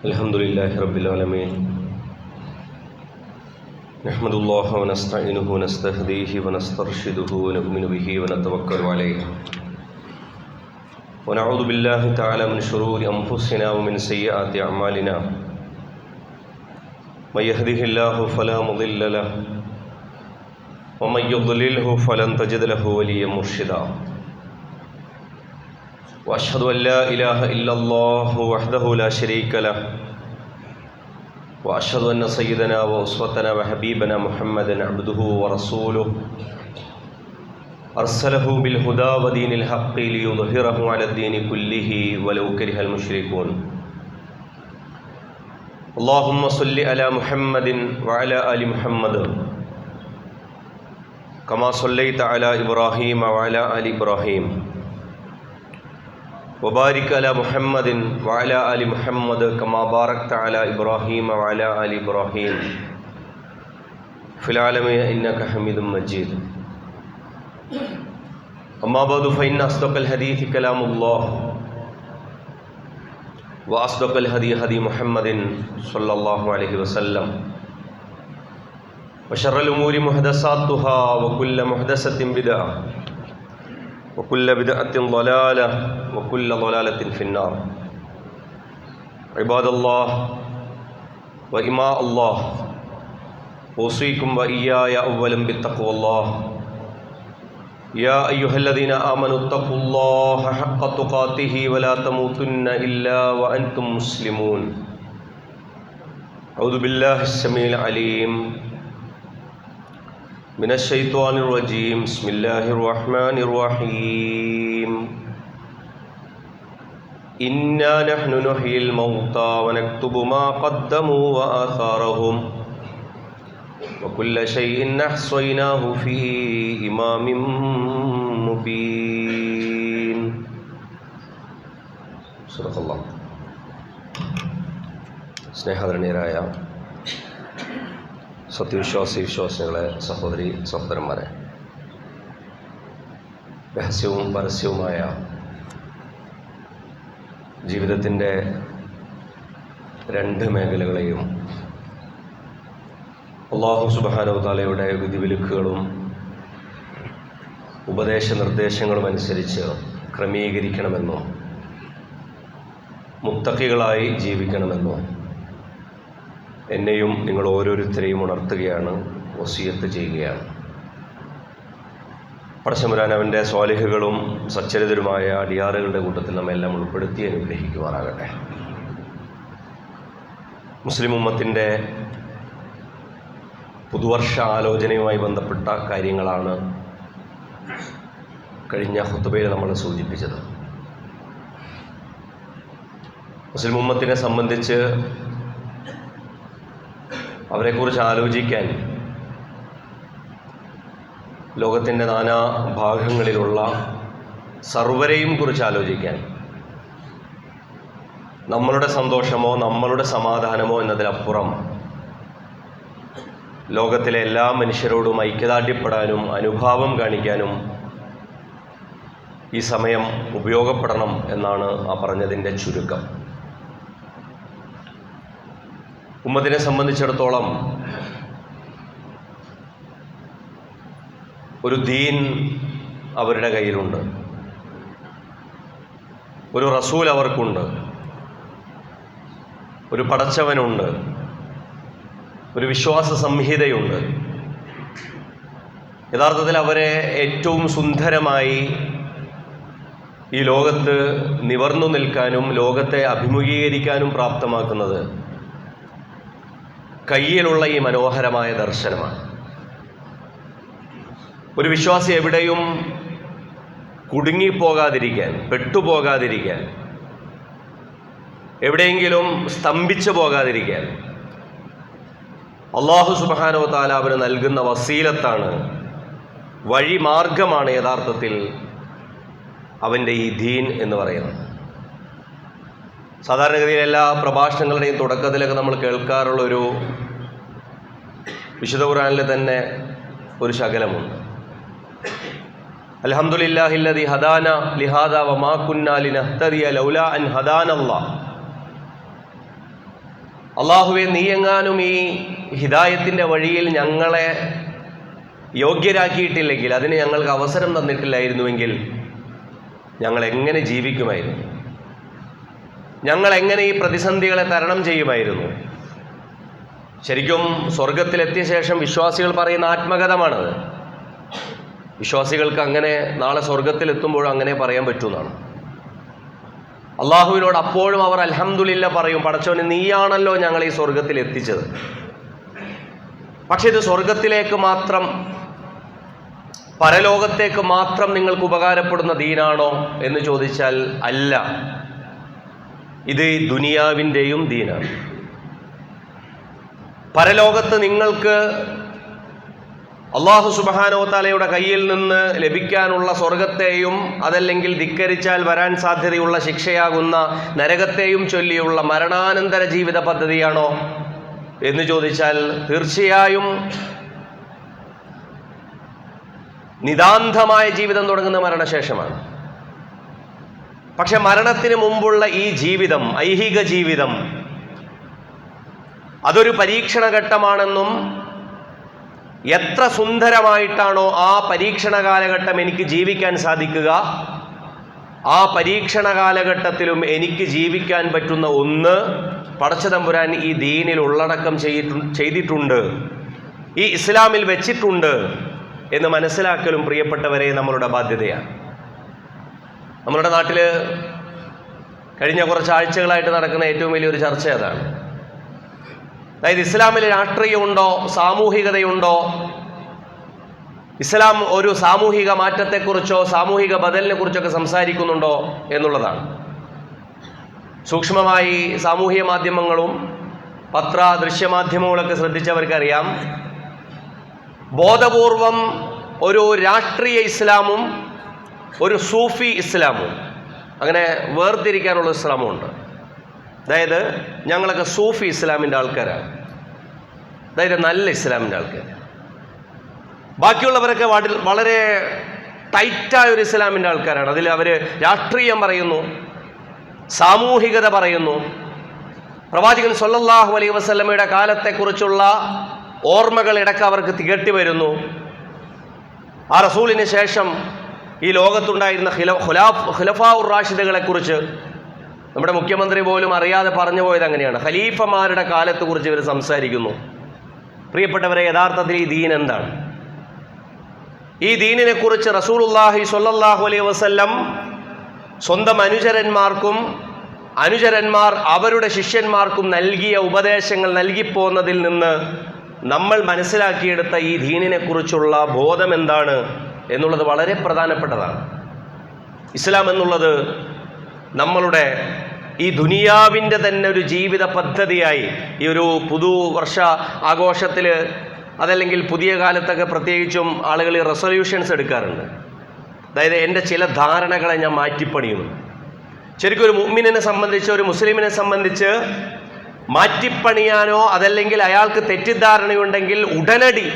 الحمدلله رب العالمين نحمد الله ونستعينه ونستهديه ونسترشده ونؤمن به ونتوكل عليه ونعوذ بالله تعالى من شرور أنفسنا ومن سيئات أعمالنا من يهده الله فلا مضل له ومن يضلله فلن تجد له وليا مرشدا وأشهد أن لا إله إلا الله وحده لا شريك له وأشهد أن سيدنا وأسوتنا وحبيبنا محمدا عبده ورسوله أرسله بالهدى ودين الحق ليظهره على الدين كله ولو كره المشركون اللهم صل على محمد وعلى آل محمد كما صليت على إبراهيم وعلى آل إبراهيم وبارك على محمد وعلى آل محمد كما باركت على إبراهيم وعلى آل إبراهيم في العالمين إنك حميد مجيد أما بعد فإن أصدق الحديث كلام الله وأصدق الهدي هدي محمد صلى الله عليه وسلم وشر الأمور محدثاتها وكل محدثة بدعة وكل بدعة ضلالة وكل ضلالة في النار عباد الله وإماء الله أوصيكم وإياي أولا بتقوى الله يا أيها الذين آمنوا اتقوا الله حق تقاته ولا تموتن إلا وأنتم مسلمون أعوذ بالله السميع العليم من الشيطان الرجيم بسم الله الرحمن الرحيم إنا نحن نحيي الموتى ونكتب ما قدموا وآثارهم وكل شيء أحصيناه في إمام مبين صدق الله. സ്നേഹധന്യരായ വിശ്വാസികളെ സഹോദരി സഹോദരന്മാരെ, രഹസ്യവും പരസ്യവുമായ ജീവിതത്തിൻ്റെ രണ്ട് മേഖലകളെയും അല്ലാഹു സുബ്ഹാനഹു തആലയുടെ വിധിവിലക്കുകളും ഉപദേശ നിർദ്ദേശങ്ങളും അനുസരിച്ച് ക്രമീകരിക്കണമെന്നും മുത്തഖികളായി ജീവിക്കണമെന്നും എന്നെയും നിങ്ങൾ ഓരോരുത്തരെയും ഉണർത്തുകയാണ്, വസിയത്ത് ചെയ്യുകയാണ്. പടച്ചതമ്പുരാൻ അവൻ്റെ സ്വാലിഹുകളും സച്ചരിതരുമായ അടിയാറുകളുടെ കൂട്ടത്തിൽ നമ്മെല്ലാം ഉൾപ്പെടുത്തി അനുഗ്രഹിക്കുമാറാകട്ടെ. മുസ്ലിം ഉമ്മത്തിൻ്റെ പുതുവർഷ ആലോചനയുമായി ബന്ധപ്പെട്ട കാര്യങ്ങളാണ് കഴിഞ്ഞ ഖുതുബയിൽ നമ്മൾ സൂചിപ്പിച്ചത്. മുസ്ലിം ഉമ്മത്തിനെ സംബന്ധിച്ച് അവരെക്കുറിച്ച് ആലോചിക്കാൻ ലോകത്തിൻ്റെ നാനാ ഭാഗങ്ങളിലുള്ള സർവരെയും കുറിച്ച് ആലോചിക്കാൻ നമ്മളുടെ സന്തോഷമോ നമ്മളുടെ സമാധാനമോ എന്നതിലപ്പുറം ലോകത്തിലെ എല്ലാ മനുഷ്യരോടും ഐക്യദാർഢ്യപ്പെടാനും അനുഭാവം കാണിക്കാനും ഈ സമയം ഉപയോഗപ്പെടണം എന്നാണ് ആ പറഞ്ഞതിൻ്റെ ചുരുക്കം. ഉമ്മത്തിനെ സംബന്ധിച്ചിടത്തോളം ഒരു ദീൻ അവരുടെ കയ്യിലുണ്ട്, ഒരു റസൂൽ അവർക്കുണ്ട്, ഒരു പടച്ചവനുണ്ട്, ഒരു വിശ്വാസ സംഹിതയുണ്ട്. യഥാർത്ഥത്തിൽ അവരെ ഏറ്റവും സുന്ദരമായി ഈ ലോകത്ത് നിവർന്നു നിൽക്കാനും ലോകത്തെ അഭിമുഖീകരിക്കാനും പ്രാപ്തമാക്കുന്നത് കയ്യിലുള്ള ഈ മനോഹരമായ ദർശനമാണ്. ഒരു വിശ്വാസി എവിടെയും കുടുങ്ങിപ്പോകാതിരിക്കാൻ, പെട്ടുപോകാതിരിക്കാൻ, എവിടെയെങ്കിലും സ്തംഭിച്ചു പോകാതിരിക്കാൻ അല്ലാഹു സുബ്ഹാനഹു തആല അവന് നൽകുന്ന വസീലത്താണ്, വഴിമാർഗമാണ് യഥാർത്ഥത്തിൽ അവൻ്റെ ഈ ദീൻ എന്ന് പറയുന്നത്. സാധാരണഗതിയിൽ എല്ലാ പ്രഭാഷണങ്ങളുടെയും തുടക്കത്തിലൊക്കെ നമ്മൾ കേൾക്കാറുള്ളൊരു വിശുദ്ധ ഖുർആനിലെ തന്നെ ഒരു ശകലമുണ്ട്. അൽഹംദുലില്ലാഹില്ലദി ഹദാന ലിഹാദാ വമാ കുന്നാ ലിനഹ്തദിയ ലൗലാ അൻ ഹദാനല്ലാഹ് അള്ളാഹുവെ, നീയെങ്ങാനും ഈ ഹിദായത്തിൻ്റെ വഴിയിൽ ഞങ്ങളെ യോഗ്യരാക്കിയിട്ടില്ലെങ്കിൽ, അതിന് ഞങ്ങൾക്ക് അവസരം തന്നിട്ടില്ലായിരുന്നുവെങ്കിൽ ഞങ്ങൾ എങ്ങനെ ജീവിക്കുമായിരുന്നു? ഞങ്ങൾ എങ്ങനെ ഈ പ്രതിസന്ധികളെ തരണം ചെയ്യുമായിരുന്നു? ശരിക്കും സ്വർഗത്തിലെത്തിയ ശേഷം വിശ്വാസികൾ പറയുന്ന ആത്മകഥമാണത്. വിശ്വാസികൾക്ക് അങ്ങനെ നാളെ സ്വർഗത്തിലെത്തുമ്പോഴും അങ്ങനെ പറയാൻ പറ്റുമെന്നാണ്. അള്ളാഹുവിനോട് അപ്പോഴും അവർ അൽഹംദുലില്ലാ പറയും, പടച്ചോനെ നീയാണല്ലോ ഞങ്ങൾ ഈ സ്വർഗത്തിൽ എത്തിച്ചത്. പക്ഷെ ഇത് സ്വർഗത്തിലേക്ക് മാത്രം, പരലോകത്തേക്ക് മാത്രം നിങ്ങൾക്ക് ഉപകാരപ്പെടുന്ന ദീനാണോ എന്ന് ചോദിച്ചാൽ അല്ല. ഇത് ദുനിയാവിൻ്റെയും ദീനാണ്. പരലോകത്ത് നിങ്ങൾക്ക് അല്ലാഹു സുബ്ഹാനഹു വ തആലയുടെ കയ്യിൽ നിന്ന് ലഭിക്കാനുള്ള സ്വർഗത്തെയും അതല്ലെങ്കിൽ ധിക്കരിച്ചാൽ വരാൻ സാധ്യതയുള്ള ശിക്ഷയാകുന്ന നരകത്തെയും ചൊല്ലിയുള്ള മരണാനന്തര ജീവിത പദ്ധതിയാണോ എന്ന് ചോദിച്ചാൽ തീർച്ചയായും നിതാന്തമായ ജീവിതം തുടങ്ങുന്ന മരണശേഷമാണ്. പക്ഷെ മരണത്തിന് മുമ്പുള്ള ഈ ജീവിതം, ഐഹിക ജീവിതം, അതൊരു പരീക്ഷണ ഘട്ടമാണെന്നും എത്ര സുന്ദരമായിട്ടാണോ ആ പരീക്ഷണ കാലഘട്ടം എനിക്ക് ജീവിക്കാൻ സാധിക്കുക, ആ പരീക്ഷണ കാലഘട്ടത്തിലും എനിക്ക് ജീവിക്കാൻ പറ്റുന്ന ഒന്ന് പടച്ചതമ്പുരാൻ ഈ ദീനിൽ ഉള്ളടക്കം ചെയ്തിട്ടുണ്ട്, ഈ ഇസ്ലാമിൽ വെച്ചിട്ടുണ്ട് എന്ന് മനസ്സിലാക്കലും പ്രിയപ്പെട്ടവരെ നമ്മളുടെ ബാധ്യതയാണ്. നമ്മളുടെ നാട്ടിൽ കഴിഞ്ഞ കുറച്ച് ആഴ്ചകളായിട്ട് നടക്കുന്ന ഏറ്റവും വലിയൊരു ചർച്ച അതാണ്. അതായത് ഇസ്ലാമിൽ രാഷ്ട്രീയമുണ്ടോ, സാമൂഹികതയുണ്ടോ, ഇസ്ലാം ഒരു സാമൂഹിക മാറ്റത്തെക്കുറിച്ചോ സാമൂഹിക ബദലിനെ കുറിച്ചൊക്കെ സംസാരിക്കുന്നുണ്ടോ എന്നുള്ളതാണ്. സൂക്ഷ്മമായി സാമൂഹിക മാധ്യമങ്ങളും പത്ര ദൃശ്യമാധ്യമങ്ങളൊക്കെ ശ്രദ്ധിച്ചവർക്കറിയാം, ബോധപൂർവം ഒരു രാഷ്ട്രീയ ഇസ്ലാമും ഒരു സൂഫി ഇസ്ലാമും അങ്ങനെ വേർതിരിക്കാനുള്ള ഇസ്ലാമുണ്ട്. അതായത് ഞങ്ങളൊക്കെ സൂഫി ഇസ്ലാമിൻ്റെ ആൾക്കാരാണ്, അതായത് നല്ല ഇസ്ലാമിൻ്റെ ആൾക്കാർ. ബാക്കിയുള്ളവരൊക്കെ വളരെ ടൈറ്റായ ഒരു ഇസ്ലാമിൻ്റെ ആൾക്കാരാണ്. അതിൽ അവർ രാഷ്ട്രീയം പറയുന്നു, സാമൂഹികത പറയുന്നു, പ്രവാചകൻ സ്വല്ലല്ലാഹു അലൈഹി വസല്ലമയുടെ കാലത്തെക്കുറിച്ചുള്ള ഓർമ്മകൾ ഇടയ്ക്ക് അവർക്ക് തികട്ടി വരുന്നു. ആ റസൂലിന് ശേഷം ഈ ലോകത്തുണ്ടായിരുന്ന ഖുലഫാഉർ റാഷിദുകളെ കുറിച്ച് നമ്മുടെ മുഖ്യമന്ത്രി പോലും അറിയാതെ പറഞ്ഞു പോയത് അങ്ങനെയാണ്. ഖലീഫമാരുടെ കാലത്തെക്കുറിച്ച് ഇവർ സംസാരിക്കുന്നു. പ്രിയപ്പെട്ടവരെ, യഥാർത്ഥത്തിൽ ഈ ദീൻ എന്താണ്? ഈ ദീനിനെ കുറിച്ച് റസൂലുള്ളാഹി സ്വല്ലല്ലാഹു അലൈഹി വസല്ലം സ്വന്തം അനുചരന്മാർക്കും അനുചരന്മാർ അവരുടെ ശിഷ്യന്മാർക്കും നൽകിയ ഉപദേശങ്ങൾ നൽകിപ്പോന്നതിൽ നിന്ന് നമ്മൾ മനസ്സിലാക്കിയെടുത്ത ഈ ദീനിനെ കുറിച്ചുള്ള ബോധം എന്താണ് എന്നുള്ളത് വളരെ പ്രധാനപ്പെട്ടതാണ്. ഇസ്ലാം എന്നുള്ളത് നമ്മളുടെ ഈ ദുനിയാവിൻ്റെ തന്നെ ഒരു ജീവിത പദ്ധതിയായി ഈ ഒരു പുതുവർഷ ആഘോഷത്തിൽ അതല്ലെങ്കിൽ പുതിയ കാലത്തൊക്കെ പ്രത്യേകിച്ചും ആളുകൾ റെസൊല്യൂഷൻസ് എടുക്കാറുണ്ട്. അതായത് എൻ്റെ ചില ധാരണകളെ ഞാൻ മാറ്റിപ്പണിയുന്നു. ശരിക്കും ഒരു മുഅ്മിനിനെ സംബന്ധിച്ച്, ഒരു മുസ്ലിമിനെ സംബന്ധിച്ച് മാറ്റിപ്പണിയാനോ അതല്ലെങ്കിൽ അയാൾക്ക് തെറ്റിദ്ധാരണയുണ്ടെങ്കിൽ ഉടനടി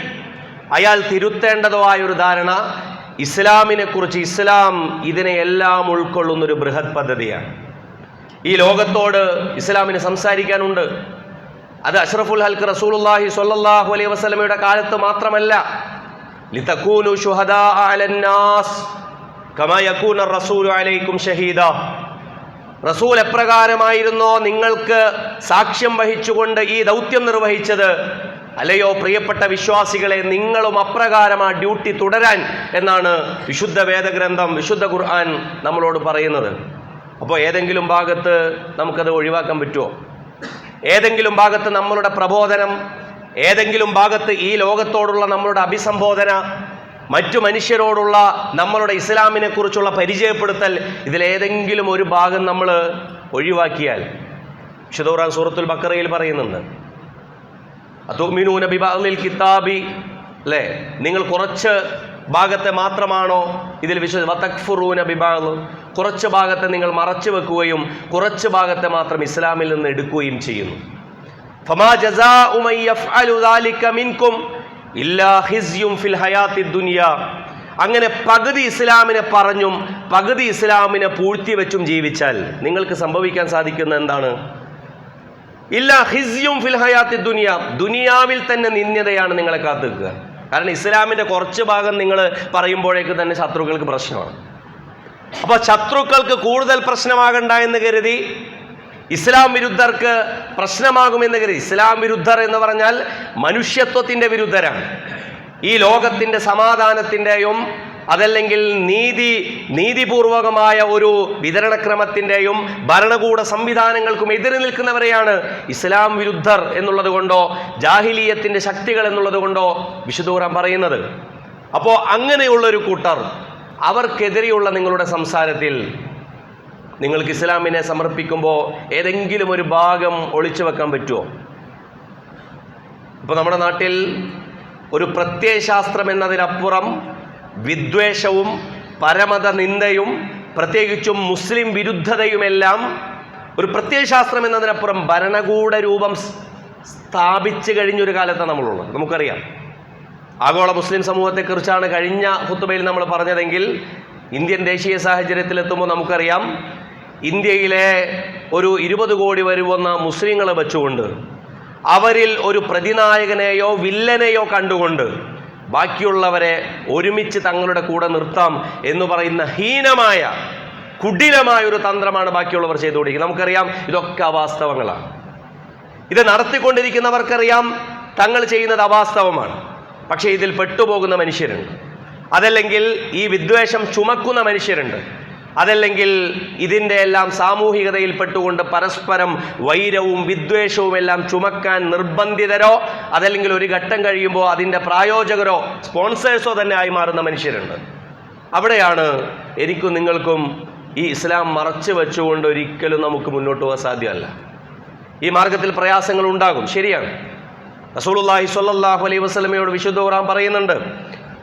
അയാൾ തിരുത്തേണ്ടതോ ആയൊരു ധാരണ ഇസ്ലാമിനെ കുറിച്ച്, ഇസ്ലാം ഇതിനെയെല്ലാം ഉൾക്കൊള്ളുന്നൊരു ബൃഹത് പദ്ധതിയാണ്. ഈ ലോകത്തോട് ഇസ്ലാമിന് സംസാരിക്കാനുണ്ട്. അത് അഷ്റഫുൽ ഹൽക്ക് റസൂലുള്ളാഹി സ്വല്ലല്ലാഹു അലൈഹി വസല്ലമയുടെ കാലത്ത് മാത്രമല്ല, ലിതകൂനു ശുഹദാ അലന്നാസ് കമാ യകൂന റസൂലു അലൈക്കും ഷഹീദ. റസൂൽ എപ്രകാരമായിരുന്നോ നിങ്ങൾക്ക് സാക്ഷ്യം വഹിച്ചുകൊണ്ട് ഈ ദൗത്യം നിർവഹിച്ചത്, അല്ലയോ പ്രിയപ്പെട്ട വിശ്വാസികളെ, നിങ്ങളും അപ്രകാരം ആ ഡ്യൂട്ടി തുടരാൻ എന്നാണ് വിശുദ്ധ വേദഗ്രന്ഥം, വിശുദ്ധ ഖുർആൻ നമ്മളോട് പറയുന്നത്. അപ്പോൾ ഏതെങ്കിലും ഭാഗത്ത് നമുക്കത് ഒഴിവാക്കാൻ പറ്റുമോ? ഏതെങ്കിലും ഭാഗത്ത് നമ്മളുടെ പ്രബോധനം, ഏതെങ്കിലും ഭാഗത്ത് ഈ ലോകത്തോടുള്ള നമ്മളുടെ അഭിസംബോധന, മറ്റു മനുഷ്യരോടുള്ള നമ്മളുടെ ഇസ്ലാമിനെ കുറിച്ചുള്ള പരിചയപ്പെടുത്തൽ, ഇതിലേതെങ്കിലും ഒരു ഭാഗം നമ്മൾ ഒഴിവാക്കിയാൽ, വിശുദ്ധ ഖുർആൻ സൂറത്തുൽ ബഖറയിൽ പറയുന്നുണ്ട്, അതുമിനൂന ബിബഅദിൽ കിതാബി, അല്ലേ, നിങ്ങൾ കുറച്ച് ഭാഗത്തെ മാത്രമാണോ ഇതിൽ വതക്ഫുറൂന ബിബഅദ്, കുറച്ച് ഭാഗത്തെ നിങ്ങൾ മറച്ചു വെക്കുകയും കുറച്ച് ഭാഗത്തെ മാത്രം ഇസ്ലാമിൽ നിന്ന് എടുക്കുകയും ചെയ്യുന്നു. ഫമാ ജസാഉ മൻ യഫ്അലു ദാലിക മിൻകും ഇല്ലാ ഖിസ്യും ഫിൽ ഹയാത്തി ദുനിയ. അങ്ങനെ പകുതി ഇസ്ലാമിനെ പറഞ്ഞും പകുതി ഇസ്ലാമിനെ പൂഴ്ത്തി വെച്ചും ജീവിച്ചാൽ നിങ്ങൾക്ക് സംഭവിക്കാൻ സാധിക്കുന്ന എന്താണ്? ഇല്ല ഹിസ്യും ഫിൽ ഹയാത്തി ദുനിയ, ദുനിയാവിൽ തന്നെ നിന്ദ്യതയാണ് നിങ്ങളെ കാത്തു നിൽക്കുക. കാരണം ഇസ്ലാമിൻ്റെ കുറച്ച് ഭാഗം നിങ്ങൾ പറയുമ്പോഴേക്ക് തന്നെ ശത്രുക്കൾക്ക് പ്രശ്നമാണ്. അപ്പോൾ ശത്രുക്കൾക്ക് കൂടുതൽ പ്രശ്നമാകണ്ട എന്ന് കരുതി, ഇസ്ലാം വിരുദ്ധർക്ക് പ്രശ്നമാകുമെന്ന് കരുതി, ഇസ്ലാം വിരുദ്ധർ എന്ന് പറഞ്ഞാൽ മനുഷ്യത്വത്തിൻ്റെ വിരുദ്ധരാണ്. ഈ ലോകത്തിൻ്റെ സമാധാനത്തിൻ്റെയും അതല്ലെങ്കിൽ നീതിപൂർവകമായ ഒരു വിതരണക്രമത്തിൻ്റെയും ഭരണകൂട സംവിധാനങ്ങൾക്കും എതിരെ നിൽക്കുന്നവരെയാണ് ഇസ്ലാം വിരുദ്ധർ എന്നുള്ളത് കൊണ്ടോ ജാഹിലിയത്തിൻ്റെ ശക്തികൾ എന്നുള്ളത് കൊണ്ടോ വിശുദ്ധ ഖുർആൻ പറയുന്നത്. അപ്പോൾ അങ്ങനെയുള്ളൊരു കൂട്ടർ, അവർക്കെതിരെയുള്ള നിങ്ങളുടെ സംസാരത്തിൽ നിങ്ങൾക്ക് ഇസ്ലാമിനെ സമർപ്പിക്കുമ്പോൾ ഏതെങ്കിലും ഒരു ഭാഗം ഒളിച്ചു വെക്കാൻ പറ്റുമോ? ഇപ്പോൾ നമ്മുടെ നാട്ടിൽ ഒരു പ്രത്യയശാസ്ത്രം എന്നതിനപ്പുറം വിദ്വേഷവും പരമത നിന്ദയും പ്രത്യേകിച്ചും മുസ്ലിം വിരുദ്ധതയുമെല്ലാം ഒരു പ്രത്യയശാസ്ത്രം എന്നതിനപ്പുറം ഭരണകൂട രൂപം സ്ഥാപിച്ചു കഴിഞ്ഞൊരു കാലത്താണ് നമ്മളുള്ളത്. നമുക്കറിയാം, ആഗോള മുസ്ലിം സമൂഹത്തെക്കുറിച്ചാണ് കഴിഞ്ഞ ഖുത്ബയിൽ നമ്മൾ പറഞ്ഞതെങ്കിൽ ഇന്ത്യൻ ദേശീയ സാഹചര്യത്തിലെത്തുമ്പോൾ നമുക്കറിയാം, ഇന്ത്യയിലെ ഒരു 20 കോടി വരുന്ന മുസ്ലിങ്ങളെ വെച്ചുകൊണ്ട് അവരിൽ ഒരു പ്രതിനായകനെയോ വില്ലനെയോ കണ്ടുകൊണ്ട് ബാക്കിയുള്ളവരെ ഒരുമിച്ച് തങ്ങളുടെ കൂടെ നിർത്താം എന്ന് പറയുന്ന ഹീനമായ കുടിലമായ ഒരു തന്ത്രമാണ് ബാക്കിയുള്ളവർ ചെയ്തുകൊണ്ടിരിക്കുന്നത്. നമുക്കറിയാം ഇതൊക്കെ അവാസ്തവങ്ങളാണ്. ഇത് നടത്തിക്കൊണ്ടിരിക്കുന്നവർക്കറിയാം തങ്ങൾ ചെയ്യുന്നത് അവാസ്തവമാണ്. പക്ഷേ ഇതിൽ പെട്ടുപോകുന്ന മനുഷ്യരുണ്ട്, അതല്ലെങ്കിൽ ഈ വിദ്വേഷം ചുമക്കുന്ന മനുഷ്യരുണ്ട്, അതല്ലെങ്കിൽ ഇതിൻ്റെ എല്ലാം സാമൂഹികതയിൽ പെട്ടുകൊണ്ട് പരസ്പരം വൈരവും വിദ്വേഷവും എല്ലാം ചുമക്കാൻ നിർബന്ധിതരോ അതല്ലെങ്കിൽ ഒരു ഘട്ടം കഴിയുമ്പോൾ അതിൻ്റെ പ്രായോജകരോ സ്പോൺസേഴ്സോ തന്നെ ആയി മാറുന്ന മനുഷ്യരുണ്ട്. അവിടെയാണ് എനിക്കും നിങ്ങൾക്കും ഈ ഇസ്ലാം മറച്ചു വെച്ചുകൊണ്ട് ഒരിക്കലും നമുക്ക് മുന്നോട്ട് പോകാൻ സാധ്യമല്ല. ഈ മാർഗത്തിൽ പ്രയാസങ്ങൾ ഉണ്ടാകും, ശരിയാണ്. റസൂലുള്ളാഹി സ്വല്ലല്ലാഹു അലൈഹി വസല്ലമയോട് വിശുദ്ധ ഖുർആൻ പറയുന്നുണ്ട്,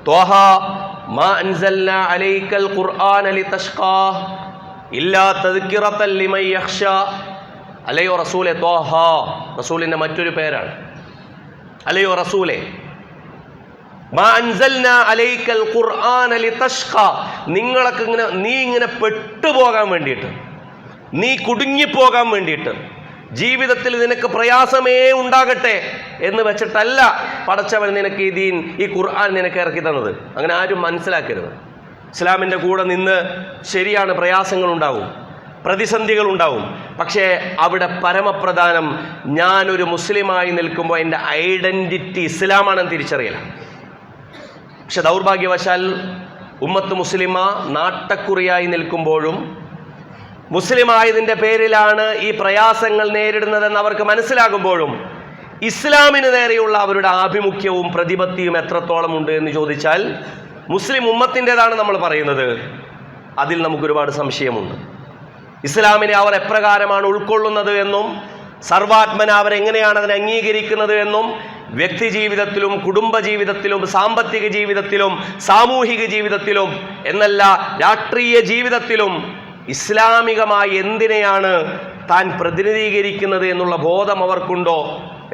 ത്വഹ മാ അൻസൽനാ അലൈക്കൽ ഖുർആന ലിതഷ്ഖാ ഇല്ലാ തദ്കിറതൻ ലിമൻ യഖ്ശാ. അല്ലയോ റസൂലെ, ത്വഹ റസൂലിൻ്റെ മറ്റൊരു പേരാണ്. അല്ലയോ റസൂലെ, മാ അൻസൽനാ അലൈക്കൽ ഖുർആന ലിതഷ്ഖാ, നീ ഇങ്ങനെ പെട്ടുപോകാൻ വേണ്ടിയിട്ട്, നീ കുടുങ്ങിപ്പോകാൻ വേണ്ടിയിട്ട്, ജീവിതത്തിൽ നിനക്ക് പ്രയാസമേ ഉണ്ടാകട്ടെ എന്ന് വെച്ചിട്ടല്ല പടച്ചവൻ നിനക്ക് ഈ ഖുർആൻ നിനക്ക് ഇറക്കി തന്നത്. അങ്ങനെ ആരും മനസ്സിലാക്കരുത്. ഇസ്ലാമിൻ്റെ കൂടെ നിന്ന് ശരിയാണ്, പ്രയാസങ്ങൾ ഉണ്ടാവും, പ്രതിസന്ധികൾ ഉണ്ടാവും. പക്ഷേ അവിടെ പരമപ്രധാനം ഞാനൊരു മുസ്ലിമായി നിൽക്കുമ്പോൾ എൻ്റെ ഐഡൻറ്റിറ്റി ഇസ്ലാമാണെന്ന് തിരിച്ചറിയലാണ്. പക്ഷെ ദൗർഭാഗ്യവശാൽ ഉമ്മത്ത് മുസ്ലിമ നാട്ടക്കുറിയായി നിൽക്കുമ്പോഴും മുസ്ലിം ആയതിൻ്റെ പേരിലാണ് ഈ പ്രയാസങ്ങൾ നേരിടുന്നതെന്ന് അവർക്ക് മനസ്സിലാകുമ്പോഴും ഇസ്ലാമിന് നേരെയുള്ള അവരുടെ ആഭിമുഖ്യവും പ്രതിപത്തിയും എത്രത്തോളം ഉണ്ട് എന്ന് ചോദിച്ചാൽ മുസ്ലിം ഉമ്മത്തിൻ്റെതാണ് നമ്മൾ പറയുന്നത്. അതിൽ നമുക്കൊരുപാട് സംശയമുണ്ട്. ഇസ്ലാമിനെ അവർ എപ്രകാരമാണ് ഉൾക്കൊള്ളുന്നത് എന്നും സർവാത്മന അവരെങ്ങനെയാണ് അതിനെ അംഗീകരിക്കുന്നത് എന്നും വ്യക്തി ജീവിതത്തിലും കുടുംബ ജീവിതത്തിലും സാമ്പത്തിക ജീവിതത്തിലും സാമൂഹിക ജീവിതത്തിലും എന്നല്ല രാഷ്ട്രീയ ജീവിതത്തിലും ഇസ്ലാമികമായി എന്തിനെയാണ് താൻ പ്രതിനിധീകരിക്കുന്നത് എന്നുള്ള ബോധം അവർക്കുണ്ടോ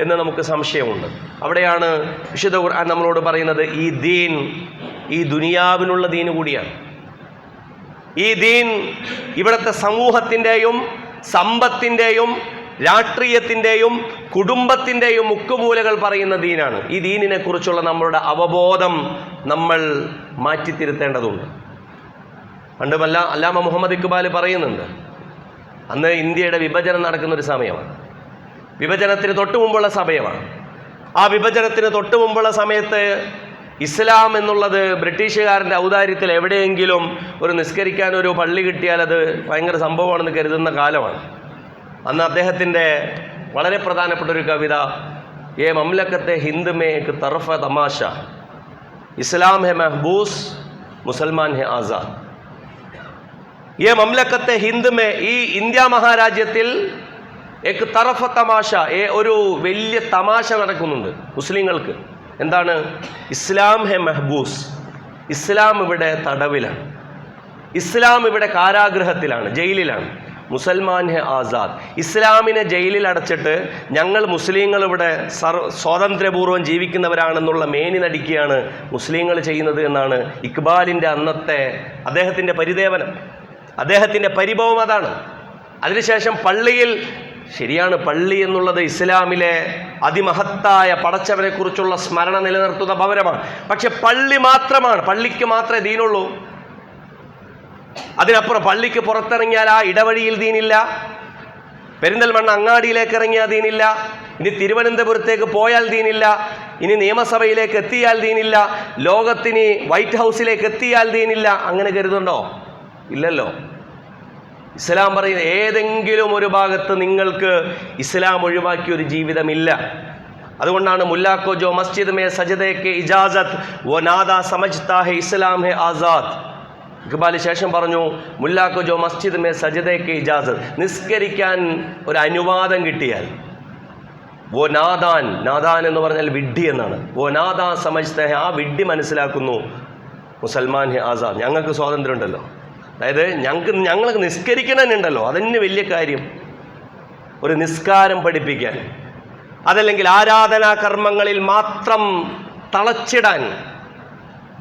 എന്ന് നമുക്ക് സംശയമുണ്ട്. അവിടെയാണ് വിശുദ്ധ ഖുർആൻ നമ്മളോട് പറയുന്നത്, ഈ ദീൻ ഈ ദുനിയാവിനുള്ള ദീൻ കൂടിയാണ്. ഈ ദീൻ ഇവിടുത്തെ സമൂഹത്തിൻ്റെയും സമ്പത്തിൻ്റെയും രാഷ്ട്രീയത്തിൻ്റെയും കുടുംബത്തിൻ്റെയും മുക്കുമൂലകൾ പറയുന്ന ദീനാണ്. ഈ ദീനിനെ കുറിച്ചുള്ള നമ്മളുടെ അവബോധം നമ്മൾ മാറ്റിത്തിരുത്തേണ്ടതുണ്ട്. പണ്ടുമല്ല അല്ലാമ മുഹമ്മദ് ഇക്ബാൽ പറയുന്നുണ്ട്, അന്ന് ഇന്ത്യയുടെ വിഭജനം നടക്കുന്നൊരു സമയമാണ്, വിഭജനത്തിന് തൊട്ട് മുമ്പുള്ള സമയമാണ്. ആ വിഭജനത്തിന് തൊട്ട് മുമ്പുള്ള സമയത്ത് ഇസ്ലാം എന്നുള്ളത് ബ്രിട്ടീഷുകാരൻ്റെ ഔദാര്യത്തിൽ എവിടെയെങ്കിലും ഒരു നിസ്കരിക്കാൻ ഒരു പള്ളി കിട്ടിയാൽ അത് ഭയങ്കര സംഭവമാണെന്ന് കരുതുന്ന കാലമാണ്. അന്ന് അദ്ദേഹത്തിൻ്റെ വളരെ പ്രധാനപ്പെട്ട ഒരു കവിത, ഏ മംലക്കത്തെ ഹിന്ദ് മേ ഏക് തർഫ തമാശ, ഇസ്ലാം ഹെ മെഹബൂസ് മുസൽമാൻ ഹെ ആസാദ്. ഈ മംലക്കത്തെ ഹിന്ദ് മേ, ഈ ഇന്ത്യ മഹാരാജ്യത്തിൽ ഏക് തറഫ തമാശ, ഒരു വലിയ തമാശ നടക്കുന്നുണ്ട് മുസ്ലിങ്ങൾക്ക്. എന്താണ്? ഇസ്ലാം ഹെ മെഹബൂസ്, ഇസ്ലാം ഇവിടെ തടവിലാണ്, ഇസ്ലാം ഇവിടെ കാരാഗൃഹത്തിലാണ്, ജയിലിലാണ്. മുസൽമാൻ ഹെ ആസാദ്, ഇസ്ലാമിനെ ജയിലിൽ അടച്ചിട്ട് ഞങ്ങൾ മുസ്ലിങ്ങൾ ഇവിടെ സ്വാതന്ത്ര്യപൂർവ്വം ജീവിക്കുന്നവരാണെന്നുള്ള മേനി നടിക്കുകയാണ് മുസ്ലിങ്ങൾ ചെയ്യുന്നത് എന്നാണ് ഇക്ബാലിൻ്റെ അന്നത്തെ അദ്ദേഹത്തിൻ്റെ പരിദേവനം, അദ്ദേഹത്തിൻ്റെ പരിഭവം അതാണ്. അതിനുശേഷം പള്ളിയിൽ ശരിയാണ്, പള്ളി എന്നുള്ളത് ഇസ്ലാമിലെ അതിമഹത്തായ പടച്ചവനെ കുറിച്ചുള്ള സ്മരണ നിലനിർത്തുന്ന ഭവനമാണ്. പക്ഷെ പള്ളി മാത്രമാണ്, പള്ളിക്ക് മാത്രമേ ദീനുള്ളൂ. അതിനപ്പുറം പള്ളിക്ക് പുറത്തിറങ്ങിയാൽ ആ ഇടവഴിയിൽ ദീനില്ല, പെരിന്തൽമണ്ണ അങ്ങാടിയിലേക്ക് ഇറങ്ങിയാൽ ദീനില്ല, ഇനി തിരുവനന്തപുരത്തേക്ക് പോയാൽ ദീനില്ല, ഇനി നിയമസഭയിലേക്ക് എത്തിയാൽ ദീനില്ല, ലോകത്തിന് വൈറ്റ് ഹൗസിലേക്ക് എത്തിയാൽ ദീനില്ല. അങ്ങനെ കരുതുണ്ടോ? ഇല്ലല്ലോ. ഇസ്ലാം പറയുന്ന ഏതെങ്കിലും ഒരു ഭാഗത്ത് നിങ്ങൾക്ക് ഇസ്ലാം ഒഴിവാക്കിയ ഒരു ജീവിതമില്ല. അതുകൊണ്ടാണ് മുല്ലാക്കോ ജോ മസ്ജിദ് മേ സജദയ്ക്ക് ഇജാസത്ത് വോ നാദാ സമജ്താ ഹെ ഇസ്ലാം ഹെ ആസാദ്. ഇഖ്ബാൽ ശേഷം പറഞ്ഞു, മുല്ലാക്കോ ജോ മസ്ജിദ് മേ സജദയ്ക്ക് ഇജാസത്ത്, നിസ്കരിക്കാൻ ഒരു അനുവാദം കിട്ടിയാൽ, വോ നാദാൻ, നാദാൻ എന്ന് പറഞ്ഞാൽ വിഡ്ഢി എന്നാണ്, വോ നാദാ സമജ്താ ഹെ, ആ വിഡ്ഢി മനസ്സിലാക്കുന്നു മുസൽമാൻ ഹെ ആസാദ്, ഞങ്ങൾക്ക് സ്വാതന്ത്ര്യം ഉണ്ടല്ലോ. അതായത് ഞങ്ങൾക്ക് നിസ്കരിക്കണമെന്നുണ്ടല്ലോ, അതന്നെ വലിയ കാര്യം. ഒരു നിസ്കാരം പഠിപ്പിക്കാൻ, അതല്ലെങ്കിൽ ആരാധനാ കർമ്മങ്ങളിൽ മാത്രം തളച്ചിടാൻ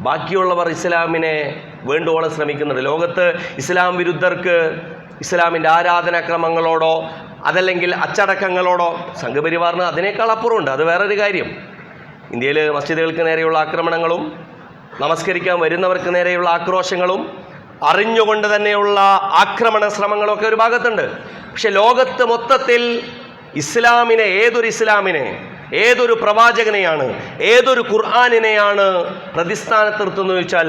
ബാക്കിയുള്ളവർ ഇസ്ലാമിനെ വേണ്ടുവോളം ശ്രമിക്കുന്നുണ്ട്. ലോകത്ത് ഇസ്ലാം വിരുദ്ധർക്ക് ഇസ്ലാമിൻ്റെ ആരാധനാക്രമങ്ങളോടോ അതല്ലെങ്കിൽ അച്ചടക്കങ്ങളോടോ, സംഘപരിവാറിന് അതിനേക്കാൾ അപ്പുറമുണ്ട്, അത് വേറൊരു കാര്യം. ഇന്ത്യയിൽ മസ്ജിദുകൾക്ക് നേരെയുള്ള ആക്രമണങ്ങളും നമസ്കരിക്കാൻ വരുന്നവർക്ക് നേരെയുള്ള ആക്രോശങ്ങളും അറിഞ്ഞുകൊണ്ട് തന്നെയുള്ള ആക്രമണ ശ്രമങ്ങളൊക്കെ ഒരു ഭാഗത്തുണ്ട്. പക്ഷെ ലോകത്ത് മൊത്തത്തിൽ ഇസ്ലാമിനെ, ഏതൊരു പ്രവാചകനെയാണ്, ഏതൊരു ഖുർആനിനെയാണ് പ്രതിസ്ഥാനത്ത് നിർത്തുന്നത് ചോദിച്ചാൽ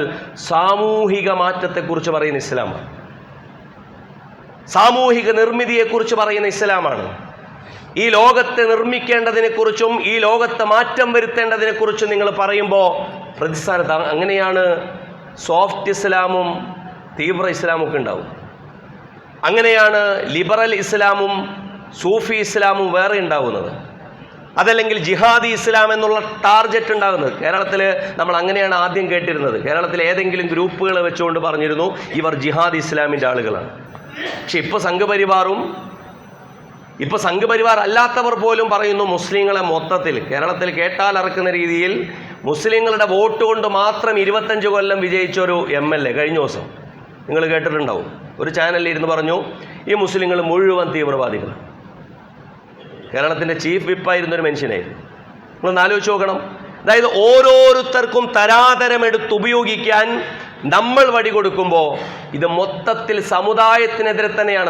സാമൂഹിക മാറ്റത്തെക്കുറിച്ച് പറയുന്ന ഇസ്ലാമാണ്, സാമൂഹിക നിർമ്മിതിയെക്കുറിച്ച് പറയുന്ന ഇസ്ലാമാണ്. ഈ ലോകത്തെ നിർമ്മിക്കേണ്ടതിനെക്കുറിച്ചും ഈ ലോകത്തെ മാറ്റം വരുത്തേണ്ടതിനെക്കുറിച്ചും നിങ്ങൾ പറയുമ്പോൾ പ്രതിസ്ഥാനത്ത്. അങ്ങനെയാണ് സോഫ്റ്റ് ഇസ്ലാമും തീവ്ര ഇസ്ലാമൊക്കെ ഉണ്ടാവും. അങ്ങനെയാണ് ലിബറൽ ഇസ്ലാമും സൂഫി ഇസ്ലാമും വേറെ ഉണ്ടാവുന്നത്. അതല്ലെങ്കിൽ ജിഹാദി ഇസ്ലാം എന്നുള്ള ടാർഗറ്റ് ഉണ്ടാകുന്നത്. കേരളത്തിൽ നമ്മൾ അങ്ങനെയാണ് ആദ്യം കേട്ടിരുന്നത്. കേരളത്തിൽ ഏതെങ്കിലും ഗ്രൂപ്പുകൾ വെച്ചുകൊണ്ട് പറഞ്ഞിരുന്നു ഇവർ ജിഹാദി ഇസ്ലാമിൻ്റെ ആളുകളാണ്. പക്ഷെ ഇപ്പോൾ സംഘപരിവാർ അല്ലാത്തവർ പോലും പറയുന്നു മുസ്ലിങ്ങളെ മൊത്തത്തിൽ കേരളത്തിൽ കേട്ടാൽ അറക്കുന്ന രീതിയിൽ മുസ്ലിങ്ങളുടെ വോട്ട് കൊണ്ട് മാത്രം 25 കൊല്ലം വിജയിച്ചൊരു MLA കഴിഞ്ഞ ദിവസം നിങ്ങൾ കേട്ടിട്ടുണ്ടാവും, ഒരു ചാനലിൽ ഇരുന്ന് പറഞ്ഞു ഈ മുസ്ലിങ്ങൾ മുഴുവൻ തീവ്രവാദികളാണ്. കേരളത്തിൻ്റെ ചീഫ് വിപ്പായിരുന്നൊരു മനുഷ്യനായിരുന്നു. നിങ്ങളൊന്ന് ആലോചിച്ച് നോക്കണം. അതായത് ഓരോരുത്തർക്കും തരാതരമെടുത്ത് ഉപയോഗിക്കാൻ നമ്മൾ വടി കൊടുക്കുമ്പോൾ ഇത് മൊത്തത്തിൽ സമുദായത്തിനെതിരെ തന്നെയാണ്.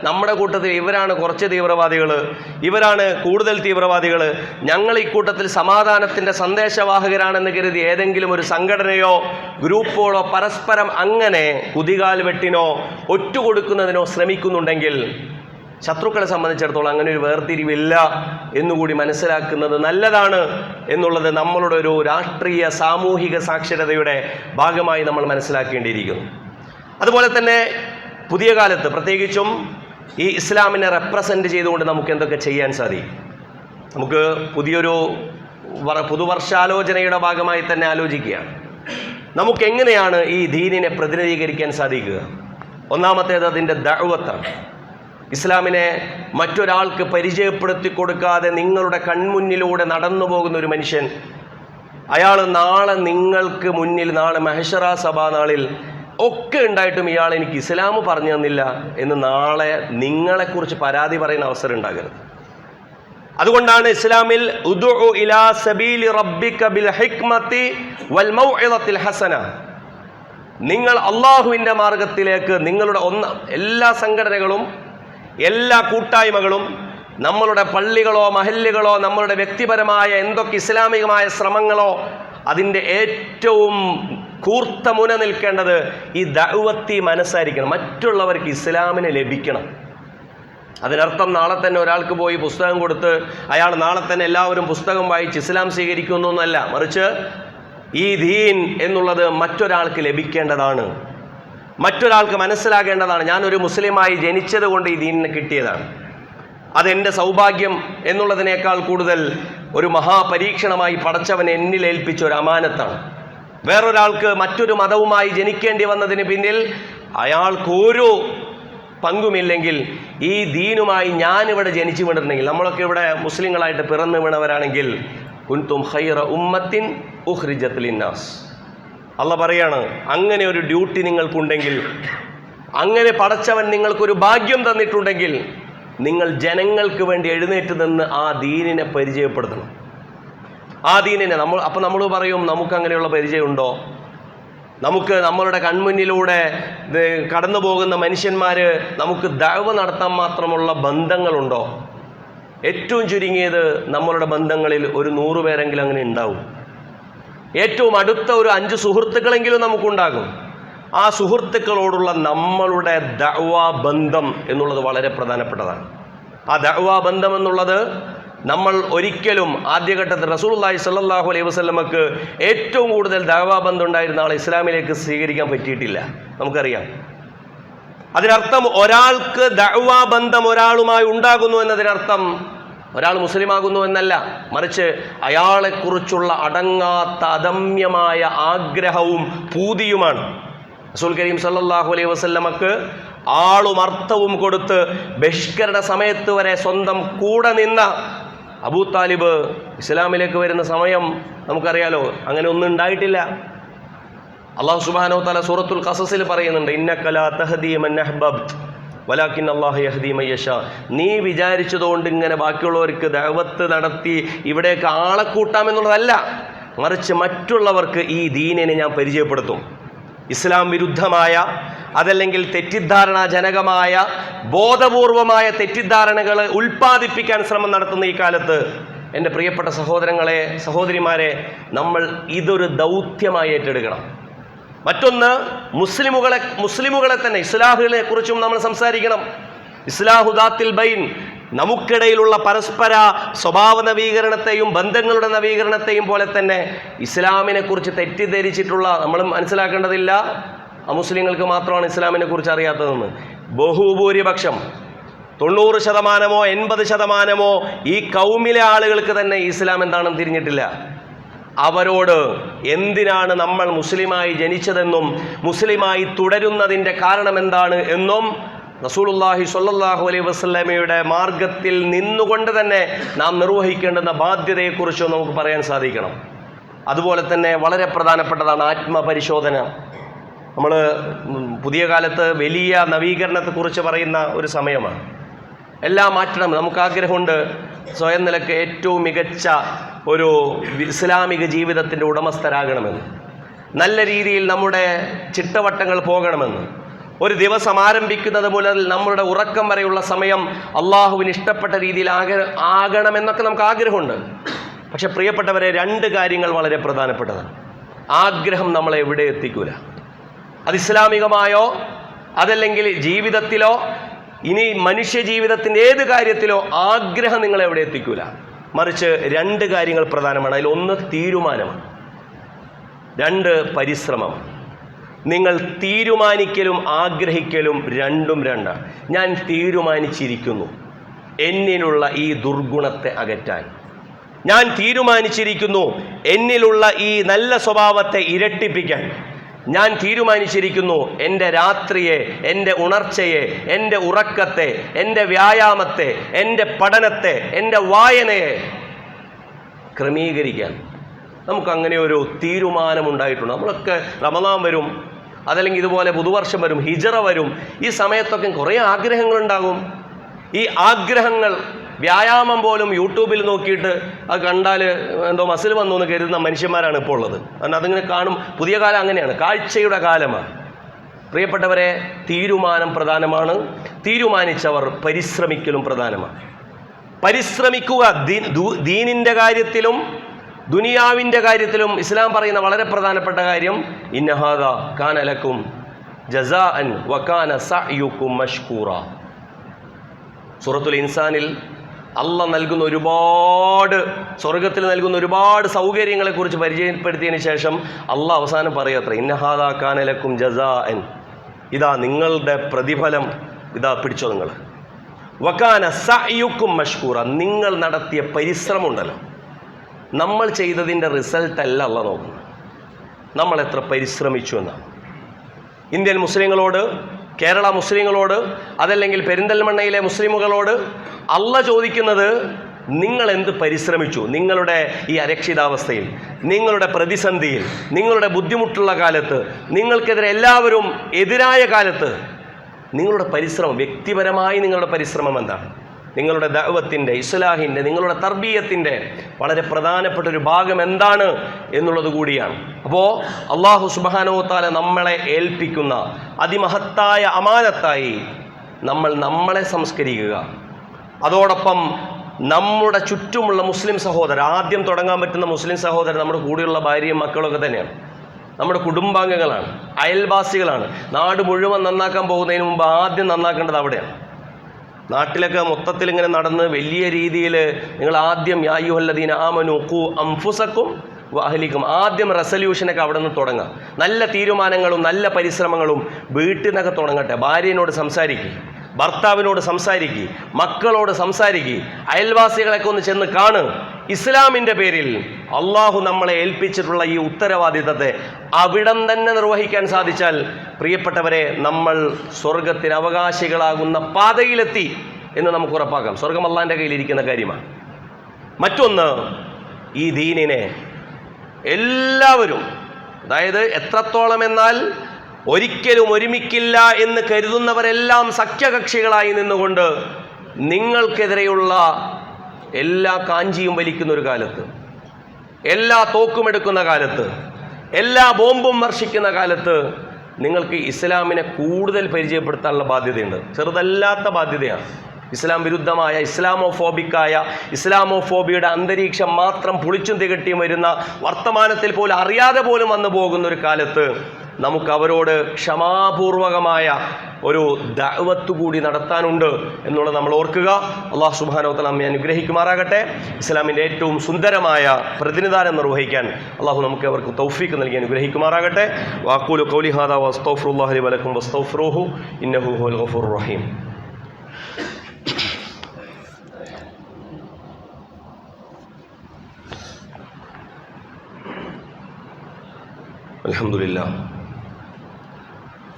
നമ്മുടെ കൂട്ടത്തിൽ ഇവരാണ് കുറച്ച് തീവ്രവാദികൾ, ഇവരാണ് കൂടുതൽ തീവ്രവാദികൾ, ഞങ്ങൾ ഈ കൂട്ടത്തിൽ സമാധാനത്തിൻ്റെ സന്ദേശവാഹകരാണെന്ന് കരുതി ഏതെങ്കിലും ഒരു സംഘടനയോ ഗ്രൂപ്പുകളോ പരസ്പരം അങ്ങനെ കുതികാൽ വെട്ടിനോ ഒറ്റുകൊടുക്കുന്നതിനോ ശ്രമിക്കുന്നുണ്ടെങ്കിൽ ശത്രുക്കളെ സംബന്ധിച്ചിടത്തോളം അങ്ങനെ ഒരു വേർതിരിവില്ല എന്നുകൂടി മനസ്സിലാക്കുന്നത് നല്ലതാണ് എന്നുള്ളത് നമ്മളുടെ ഒരു രാഷ്ട്രീയ സാമൂഹിക സാക്ഷരതയുടെ ഭാഗമായി നമ്മൾ മനസ്സിലാക്കേണ്ടിയിരിക്കുന്നു. അതുപോലെ തന്നെ പുതിയ കാലത്ത് പ്രത്യേകിച്ചും ഈ ഇസ്ലാമിനെ റെപ്രസെൻ്റ് ചെയ്തുകൊണ്ട് നമുക്ക് എന്തൊക്കെ ചെയ്യാൻ സാധിക്കും? നമുക്ക് പുതിയൊരു പുതുവർഷാലോചനയുടെ ഭാഗമായി തന്നെ ആലോചിക്കുകയാണ്. നമുക്കെങ്ങനെയാണ് ഈ ദീനിനെ പ്രതിനിധീകരിക്കാൻ സാധിക്കുക? ഒന്നാമത്തേത് അതിൻ്റെ ദഅവത്താണ്. ഇസ്ലാമിനെ മറ്റൊരാൾക്ക് പരിചയപ്പെടുത്തി കൊടുക്കാതെ നിങ്ങളുടെ കൺമുന്നിലൂടെ നടന്നു പോകുന്ന ഒരു മനുഷ്യൻ, അയാൾ നാളെ നിങ്ങൾക്ക് മുന്നിൽ, നാളെ മഹ്ശറ സഭാ നാളിൽ ഒക്കെ ഉണ്ടായിട്ടും ഇയാൾ എനിക്ക് ഇസ്ലാം പറഞ്ഞു തന്നില്ല എന്ന് നാളെ നിങ്ങളെക്കുറിച്ച് പരാതി പറയുന്ന അവസരം ഉണ്ടാകരുത്. അതുകൊണ്ടാണ് ഇസ്ലാമിൽ ഉദ്ഉ ഇലാ സബീലി റബ്ബിക ബിൽ ഹിക്മതി വൽ മൗഇദത്തിൽ ഹസന, നിങ്ങൾ അള്ളാഹുവിൻ്റെ മാർഗത്തിലേക്ക് നിങ്ങളുടെ എല്ലാ സംഘടനകളും എല്ലാ കൂട്ടായ്മകളും നമ്മളുടെ പള്ളികളോ മഹല്ലുകളോ നമ്മളുടെ വ്യക്തിപരമായ എന്തൊക്കെ ഇസ്ലാമികമായ ശ്രമങ്ങളോ അതിൻ്റെ ഏറ്റവും കൂർത്ത മുന നിൽക്കേണ്ടത് ഈ ദഅവത്തി മനസ്സായിരിക്കണം. മറ്റുള്ളവർക്ക് ഇസ്ലാമിനെ ലഭിക്കണം. അതിനർത്ഥം നാളെ തന്നെ ഒരാൾക്ക് പോയി പുസ്തകം കൊടുത്ത് അയാൾ നാളെ തന്നെ എല്ലാവരും പുസ്തകം വായിച്ച് ഇസ്ലാം സ്വീകരിക്കുന്നൊന്നുമല്ല. മറിച്ച് ഈ ദീൻ എന്നുള്ളത് മറ്റൊരാൾക്ക് ലഭിക്കേണ്ടതാണ്, മറ്റൊരാൾക്ക് മനസ്സിലാകേണ്ടതാണ്. ഞാനൊരു മുസ്ലിമായി ജനിച്ചത് കൊണ്ട് ഈ ദീനിനെ കിട്ടിയതാണ്, അതെൻ്റെ സൗഭാഗ്യം എന്നുള്ളതിനേക്കാൾ കൂടുതൽ ഒരു മഹാപരീക്ഷണമായി പടച്ചവൻ എന്നിൽ ഏൽപ്പിച്ച ഒരു അമാനത്താണ്. വേറൊരാൾക്ക് മറ്റൊരു മതവുമായി ജനിക്കേണ്ടി വന്നതിന് പിന്നിൽ അയാൾക്കൊരു പങ്കുമില്ലെങ്കിൽ ഈ ദീനുമായി ഞാനിവിടെ ജനിച്ചു വീണിട്ടുണ്ടെങ്കിൽ, നമ്മളൊക്കെ ഇവിടെ മുസ്ലിങ്ങളായിട്ട് പിറന്നു വീണവരാണെങ്കിൽ, കുൻതും ഖൈറ ഉമ്മത്തിൻ ഉഖ്രിജത് ലിന്നാസ്, അള്ള പറയാണ് അങ്ങനെ ഒരു ഡ്യൂട്ടി നിങ്ങൾക്കുണ്ടെങ്കിൽ, അങ്ങനെ പടച്ചവൻ നിങ്ങൾക്കൊരു ഭാഗ്യം തന്നിട്ടുണ്ടെങ്കിൽ നിങ്ങൾ ജനങ്ങൾക്ക് വേണ്ടി എഴുന്നേറ്റ് നിന്ന് ആ ദീനിനെ പരിചയപ്പെടുത്തണം. ആ ദീനിനെ നമ്മൾ പറയും നമുക്കങ്ങനെയുള്ള പരിചയമുണ്ടോ? നമുക്ക് നമ്മളുടെ കൺമുന്നിലൂടെ കടന്നു പോകുന്ന മനുഷ്യന്മാർ നമുക്ക് ദഅവ നടത്താൻ മാത്രമുള്ള ബന്ധങ്ങളുണ്ടോ? ഏറ്റവും ചുരുങ്ങിയത് നമ്മളുടെ ബന്ധങ്ങളിൽ ഒരു 100 പേരെങ്കിലും അങ്ങനെ ഉണ്ടാവും. ഏറ്റവും അടുത്ത ഒരു 5 സുഹൃത്തുക്കളെങ്കിലും നമുക്കുണ്ടാകും. ആ സുഹൃത്തുക്കളോടുള്ള നമ്മളുടെ ദഅവ ബന്ധം എന്നുള്ളത് വളരെ പ്രധാനപ്പെട്ടതാണ്. ആ ദഅവ ബന്ധം എന്നുള്ളത് നമ്മൾ ഒരിക്കലും ആദ്യഘട്ടത്തിൽ റസൂലുള്ളാഹി സ്വല്ലല്ലാഹു അലൈഹി വസല്ലമക്ക് ഏറ്റവും കൂടുതൽ ദഅവ ബന്ധം ഉണ്ടായിരുന്ന ആളെ ഇസ്ലാമിലേക്ക് സ്വീകരിക്കാൻ പറ്റിയിട്ടില്ല, നമുക്കറിയാം. അതിനർത്ഥം ഒരാൾക്ക് ദഅവ ബന്ധം ഒരാളുമായി ഉണ്ടാകുന്നു എന്നതിനർത്ഥം ഒരാൾ മുസ്ലിമാകുന്നു എന്നല്ല, മറിച്ച് അയാളെക്കുറിച്ചുള്ള അടങ്ങാത്ത അദമ്യമായ ആഗ്രഹവും പൂതിയുമാണ്. റസൂൽ കരീം സല്ലല്ലാഹു അലൈഹി വസല്ലമക്ക് ആളും അർത്ഥവും കൊടുത്ത് ബഹിഷ്കരണ സമയത്ത് വരെ സ്വന്തം കൂടെ നിന്ന അബൂ താലിബ് ഇസ്ലാമിലേക്ക് വരുന്ന സമയം നമുക്കറിയാലോ, അങ്ങനെ ഒന്നും ഉണ്ടായിട്ടില്ല. അല്ലാഹു സുബ്ഹാനഹു വ തആല സൂറത്തുൽ ഖസസിൽ പറയുന്നുണ്ട്, ഇന്നക ലാ തഹ്ദീ മൻ അഹ്ബബ്ത വലാകിൻ അല്ലാഹു യഹ്ദീ മൻ യശാ. നീ വിചാരിച്ചതുകൊണ്ട് ഇങ്ങനെ ബാക്കിയുള്ളവർക്ക് ദഅവത്ത് നടത്തി ഇവിടേക്ക് ആളെ കൂട്ടാമെന്നുള്ളതല്ല, മറിച്ച് മറ്റുള്ളവർക്ക് ഈ ദീനിനെ ഞാൻ പരിചയപ്പെടുത്തും. ഇസ്ലാം വിരുദ്ധമായ അതല്ലെങ്കിൽ തെറ്റിദ്ധാരണാജനകമായ ബോധപൂർവമായ തെറ്റിദ്ധാരണകൾ ഉൽപ്പാദിപ്പിക്കാൻ ശ്രമം നടത്തുന്ന ഈ കാലത്ത് എൻ്റെ പ്രിയപ്പെട്ട സഹോദരങ്ങളെ, സഹോദരിമാരെ, നമ്മൾ ഇതൊരു ദൗത്യമായി ഏറ്റെടുക്കണം. മറ്റൊന്ന്, മുസ്ലിമുകളെ തന്നെ ഇസ്ലാഹുകളെ കുറിച്ചും നമ്മൾ സംസാരിക്കണം. ഇസ്ലാഹു ദാത്തിൽ ബൈൻ, നമുക്കിടയിലുള്ള പരസ്പര സ്വഭാവ നവീകരണത്തെയും ബന്ധങ്ങളുടെ നവീകരണത്തെയും പോലെ തന്നെ ഇസ്ലാമിനെ കുറിച്ച് തെറ്റിദ്ധരിച്ചിട്ടുള്ള, നമ്മൾ മനസ്സിലാക്കേണ്ടതില്ല അമുസ്ലിങ്ങൾക്ക് മാത്രമാണ് ഇസ്ലാമിനെ കുറിച്ച് അറിയാത്തതെന്ന്. ബഹുഭൂരിപക്ഷം 90% 80% ഈ കൗമിലെ ആളുകൾക്ക് തന്നെ ഇസ്ലാം എന്താണെന്ന് തിരിഞ്ഞിട്ടില്ല. അവരോട് എന്തിനാണ് നമ്മൾ മുസ്ലിമായി ജനിച്ചതെന്നും മുസ്ലിമായി തുടരുന്നതിൻ്റെ കാരണം എന്താണ് എന്നും റസൂലുള്ളാഹി സ്വല്ലല്ലാഹു അലൈഹി വസല്ലമയുടെ മാർഗത്തിൽ നിന്നുകൊണ്ട് തന്നെ നാം നിർവഹിക്കേണ്ടുന്ന ബാധ്യതയെക്കുറിച്ച് നമുക്ക് പറയാൻ സാധിക്കണം. അതുപോലെ തന്നെ വളരെ പ്രധാനപ്പെട്ടതാണ് ആത്മപരിശോധന. നമ്മൾ പുതിയ കാലത്ത് വലിയ നവീകരണത്തെക്കുറിച്ച് പറയുന്ന ഒരു സമയമാണ്. എല്ലാം മാറ്റണം, നമുക്ക് ആഗ്രഹമുണ്ട് സ്വയം നിലക്ക് ഏറ്റവും മികച്ച ഒരു ഇസ്ലാമിക ജീവിതത്തിൻ്റെ ഉടമസ്ഥരാകണമെന്ന്, നല്ല രീതിയിൽ നമ്മുടെ ചിട്ടവട്ടങ്ങൾ പോകണമെന്ന്, ഒരു ദിവസം ആരംഭിക്കുന്നത് മുതൽ നമ്മളുടെ ഉറക്കം വരെയുള്ള സമയം അള്ളാഹുവിന് ഇഷ്ടപ്പെട്ട രീതിയിൽ ആകണമെന്നൊക്കെ നമുക്ക് ആഗ്രഹമുണ്ട്. പക്ഷെ പ്രിയപ്പെട്ടവരെ, 2 കാര്യങ്ങൾ വളരെ പ്രധാനപ്പെട്ടതാണ്. ആഗ്രഹം നമ്മളെ എവിടെ എത്തിക്കൂല. അത് ഇസ്ലാമികമായോ അതല്ലെങ്കിൽ ജീവിതത്തിലോ ഇനി മനുഷ്യ ജീവിതത്തിൻ്റെ ഏത് കാര്യത്തിലോ ആഗ്രഹം നിങ്ങളെ എവിടെ എത്തിക്കൂല. മറിച്ച് 2 കാര്യങ്ങൾ പ്രധാനമാണ്. അതിൽ 1 തീരുമാനമാണ്, 2 പരിശ്രമമാണ്. നിങ്ങൾ തീരുമാനിക്കലും ആഗ്രഹിക്കലും രണ്ടും രണ്ടാണ്. ഞാൻ തീരുമാനിച്ചിരിക്കുന്നു എന്നിലുള്ള ഈ ദുർഗുണത്തെ അകറ്റാൻ, ഞാൻ തീരുമാനിച്ചിരിക്കുന്നു എന്നിലുള്ള ഈ നല്ല സ്വഭാവത്തെ ഇരട്ടിപ്പിക്കാൻ, ഞാൻ തീരുമാനിച്ചിരിക്കുന്നു എൻ്റെ രാത്രിയെ, എൻ്റെ ഉണർച്ചയെ, എൻ്റെ ഉറക്കത്തെ, എൻ്റെ വ്യായാമത്തെ, എൻ്റെ പഠനത്തെ, എൻ്റെ വായനയെ ക്രമീകരിക്കാൻ. നമുക്കങ്ങനെ ഒരു തീരുമാനമുണ്ടായിട്ടുണ്ട്. നമ്മളൊക്കെ റമദാൻ വരും, അതല്ലെങ്കിൽ ഇതുപോലെ പുതുവർഷം വരും, ഹിജറ വരും, ഈ സമയത്തൊക്കെ കുറേ ആഗ്രഹങ്ങളുണ്ടാകും. ഈ ആഗ്രഹങ്ങൾ വ്യായാമം പോലും യൂട്യൂബിൽ നോക്കിയിട്ട് അത് കണ്ടാൽ എന്തോ മസിൽ വന്നു എന്ന് കരുതുന്ന മനുഷ്യന്മാരാണ് ഇപ്പോൾ ഉള്ളത്. കാരണം അതിങ്ങനെ കാണും. പുതിയ കാലം അങ്ങനെയാണ്, കാഴ്ചയുടെ കാലമാണ്. പ്രിയപ്പെട്ടവരെ, തീരുമാനം പ്രധാനമാണ്. തീരുമാനിച്ചവർ പരിശ്രമിക്കലും പ്രധാനമാണ്. പരിശ്രമിക്കുക. ദീനിൻ്റെ കാര്യത്തിലും ദുനിയാവിൻ്റെ കാര്യത്തിലും ഇസ്ലാം പറയുന്ന വളരെ പ്രധാനപ്പെട്ട കാര്യം, ഇന്നഹാദാ കാന ലക്കും ജസാഅൻ വകാന സഅയുക്കും മഷ്കൂറ. സൂറത്തുൽ ഇൻസാനിൽ അള്ളാഹ് നൽകുന്ന ഒരുപാട്, സ്വർഗത്തിൽ നൽകുന്ന ഒരുപാട് സൗകര്യങ്ങളെക്കുറിച്ച് പരിചയപ്പെടുത്തിയതിന് ശേഷം അള്ളാഹ് അവസാനം പറയത്ര, ഇന്നഹാദാ കാന ലക്കും ജസാഅൻ, ഇതാ നിങ്ങളുടെ പ്രതിഫലം, ഇതാ പിടിച്ചോ നിങ്ങൾ. വകാന സഅയുക്കും മഷ്കൂറ, നിങ്ങൾ നടത്തിയ പരിശ്രമം ഉണ്ടല്ലോ, നമ്മൾ ചെയ്തതിൻ്റെ റിസൾട്ടല്ല അള്ളാഹ് നോക്കുന്നത്, നമ്മൾ എത്ര പരിശ്രമിച്ചു എന്നാണ്. ഇന്ത്യൻ മുസ്ലിങ്ങളോട്, കേരള മുസ്ലിങ്ങളോട്, അതല്ലെങ്കിൽ പെരിന്തൽമണ്ണയിലെ മുസ്ലിമുകളോട് അള്ളാഹ് ചോദിക്കുന്നത്, നിങ്ങൾ എന്ത് പരിശ്രമിച്ചു? നിങ്ങളുടെ ഈ അരക്ഷിതാവസ്ഥയിൽ, നിങ്ങളുടെ പ്രതിസന്ധിയിൽ, നിങ്ങളുടെ ബുദ്ധിമുട്ടുള്ള കാലത്ത്, നിങ്ങൾക്കെതിരെ എല്ലാവരും എതിരായ കാലത്ത് നിങ്ങളുടെ പരിശ്രമം, വ്യക്തിപരമായി നിങ്ങളുടെ പരിശ്രമം എന്താണ്? നിങ്ങളുടെ ദഅവത്തിൻ്റെ, ഇസ്ലാഹിൻ്റെ, നിങ്ങളുടെ തർബീയത്തിൻ്റെ വളരെ പ്രധാനപ്പെട്ട ഒരു ഭാഗം എന്താണ് എന്നുള്ളത് കൂടിയാണ്. അപ്പോൾ അല്ലാഹു സുബ്ഹാനഹു വ തആല നമ്മളെ ഏൽപ്പിക്കുന്ന അതിമഹത്തായ അമാനത്തായി നമ്മളെ സംസ്കരിക്കുക. അതോടൊപ്പം നമ്മുടെ ചുറ്റുമുള്ള മുസ്ലിം സഹോദരർ, ആദ്യം തുടങ്ങാൻ പറ്റുന്ന മുസ്ലിം സഹോദരർ നമ്മുടെ കൂടെയുള്ള ഭാര്യയും മക്കളൊക്കെ തന്നെയാണ്, നമ്മുടെ കുടുംബാംഗങ്ങളാണ്, അയൽവാസികളാണ്. നാട് മുഴുവൻ നന്നാക്കാൻ പോകുന്നതിന് മുമ്പ് ആദ്യം നന്നാക്കേണ്ടത് അവിടെയാണ്. നാട്ടിലൊക്കെ മൊത്തത്തിൽ ഇങ്ങനെ നടന്ന് വലിയ രീതിയിൽ നിങ്ങൾ ആദ്യം യാ അയ്യുഹല്ലദീന ആമനൂ ഖൂ അൻഫുസക്കും വഅഹ്ലിക്കും, ആദ്യം റെസല്യൂഷനൊക്കെ അവിടെ നിന്ന് തുടങ്ങാം. നല്ല തീരുമാനങ്ങളും നല്ല പരിശ്രമങ്ങളും വീട്ടിൽ നിന്നൊക്കെ തുടങ്ങട്ടെ. ഭാര്യയോട് സംസാരിക്കുക, ഭർത്താവിനോട് സംസാരിക്കുക, മക്കളോട് സംസാരിക്കുക, അയൽവാസികളൊക്കെ ഒന്ന് ചെന്ന് കാണുക. ഇസ്ലാമിൻ്റെ പേരിൽ അള്ളാഹു നമ്മളെ ഏൽപ്പിച്ചിട്ടുള്ള ഈ ഉത്തരവാദിത്തത്തെ അവിടം തന്നെ നിർവഹിക്കാൻ സാധിച്ചാൽ പ്രിയപ്പെട്ടവരെ, നമ്മൾ സ്വർഗത്തിന് അവകാശികളാകുന്ന പാതയിലെത്തി എന്ന് നമുക്ക് ഉറപ്പാക്കാം. സ്വർഗം അള്ളാഹിൻ്റെ കയ്യിലിരിക്കുന്ന കാര്യമാണ്. മറ്റൊന്ന്, ഈ ദീനിനെ എല്ലാവരും, അതായത് എത്രത്തോളം എന്നാൽ ഒരിക്കലും ഒരുമിക്കില്ല എന്ന് കരുതുന്നവരെല്ലാം സഖ്യകക്ഷികളായി നിന്നുകൊണ്ട് നിങ്ങൾക്കെതിരെയുള്ള എല്ലാ കാഞ്ചിയും വലിക്കുന്ന ഒരു കാലത്ത്, എല്ലാ തോക്കുമെടുക്കുന്ന കാലത്ത്, എല്ലാ ബോംബും വർഷിക്കുന്ന കാലത്ത് നിങ്ങൾക്ക് ഇസ്ലാമിനെ കൂടുതൽ പരിചയപ്പെടുത്താനുള്ള ബാധ്യതയുണ്ട്. ചെറുതല്ലാത്ത ബാധ്യതയാണ്. ഇസ്ലാം വിരുദ്ധമായ, ഇസ്ലാമോഫോബിയുടെ അന്തരീക്ഷം മാത്രം പൊളിച്ചും തികട്ടിയും വരുന്ന, വർത്തമാനത്തിൽ പോലും അറിയാതെ പോലും വന്നു പോകുന്ന ഒരു കാലത്ത് നമുക്ക് അവരോട് ക്ഷമാപൂർവകമായ ഒരു ദഅവത്ത് കൂടി നടത്താനുണ്ട് എന്നുള്ളത് നമ്മൾ ഓർക്കുക. അല്ലാഹു സുബ്ഹാനഹു വ തആല നമ്മെ അനുഗ്രഹിക്കുമാറാകട്ടെ. ഇസ്ലാമിൻ്റെ ഏറ്റവും സുന്ദരമായ പ്രതിനിധാനം നിർവഹിക്കാൻ അള്ളാഹു നമുക്ക് അവർക്ക് തൗഫീഖ് നൽകി അനുഗ്രഹിക്കുമാറാകട്ടെ. വഅഖൂലു ഖൗലി ഹാദാ വഅസ്തഗ്ഫിറുല്ലാഹ ലി വലക്കും വസ്തഗ്ഫിറൂഹു ഇന്നഹു ഹുവൽ ഗഫൂറുർ റഹീം.